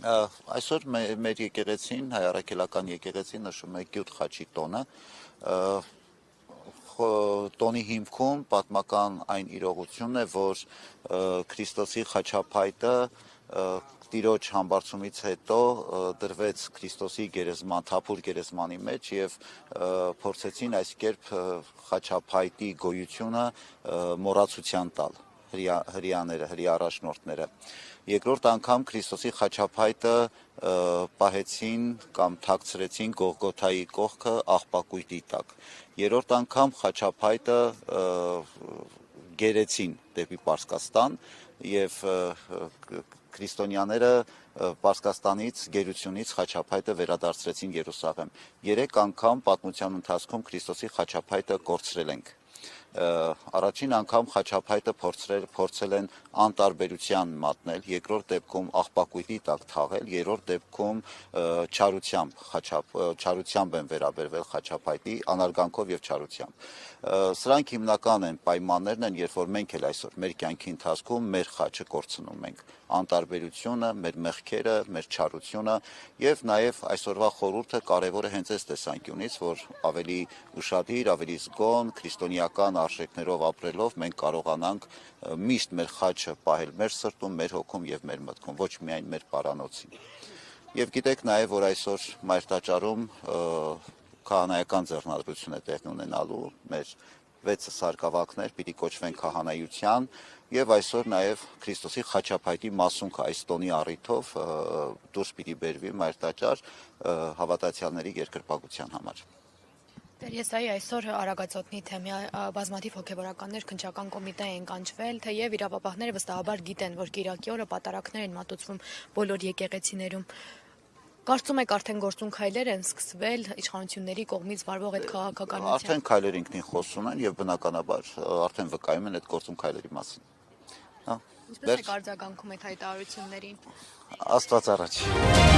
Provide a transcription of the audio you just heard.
Այսօր մեր եկեղեցին, հայ առաքելական եկեղեցին նշում է Գյուտ խաչի տոնը, տոնի հիմքում պատմական այն իրողությունն է, որ Քրիստոսի խաչափայտը Տիրոջ համբարձումից հետո դրվեց Քրիստոսի գերեզման, թափուր գերեզմանի մեջ եւ փորձեցին այս կերպ խաչափայտի գոյությունը մոռացության տալ հրեաները, հրեա առաջնորդները։ Երկրորդ անգամ Քրիստոսի խաչափայտը պահեցին կամ թաքցրեցին Գողգոթայի կողքը աղբակույտի տակ։ Երրորդ անգամ խաչափայտը գերեցին դեպի Պարսկաստան եւ քրիստոնյաները Պարսկաստանից գերությունից խաչափայտը վերադարձրեցին Երուսաղեմ։ 3 անգամ պատմության ընթացքում Քրիստոսի խաչափայտը կորցրել ենք։ Առաջին անգամ խաչափայտը փորձել են անտարբերության մատնել, երկրորդ դեպքում աղբակույտի տակ թաղել, երրորդ դեպքում չարությամբ են վերաբերվել խաչափայտի, անարգանքով եւ չարությամբ։ Սրանք հիմնական են պայմաններն են, երբ որ մենք էլ այսօր մեր կյանքի ընթացքում մեր խաչը կորցնում ենք, անտարբերությունը, մեր մեղքերը, մեր չարությունը եւ նաեւ այսօրվա խորհուրդը կարեւոր է հենց այս տեսանկյունից, որ ավելի ուշադիր, ավելի զգոն քրիստոնեական արժեքներով ապրելով մենք կարողանանք միշտ մեր խաչը պահել մեր սրտում, մեր հոգում եւ մեր մտքում, ոչ միայն մեր պարանոցին։ Եվ գիտեք նաեւ, որ այսօր Մայր տաճարում քահանայական ձեռնադրություն է տեղի ունենալու, մեր 6 սարկավակներ պիտի կոչվեն քահանայության եւ այսօր նաեւ Քրիստոսի խաչափայտի մասունքը այս տոնի առիթով դուրս պիտի բերվի Մայր տաճար հավատացյալների երկրպագության համար։ Տերեսայի այսօր Արագածոտնի թեմի բազմաթիվ հոգևորականներ քննչական կոմիտե են կանչվել, թեև իրավապահները վստահաբար գիտեն, որ Կիրակի օրը պատարագներ են մատուցվում բոլոր եկեղեցիներում։ Կարծում եք արդեն գործուն քայլեր են սկսվել իշխանությունների կողմից վարվող այդ քաղաքականության։ Արդեն քայլեր ինքնին խոսում են եւ բնականաբար արդեն վկայում են այդ գործուն քայլերի մասին։ Ինչպես եք արձագանքում այդ հայտարարություններին։ Աստված առաջ։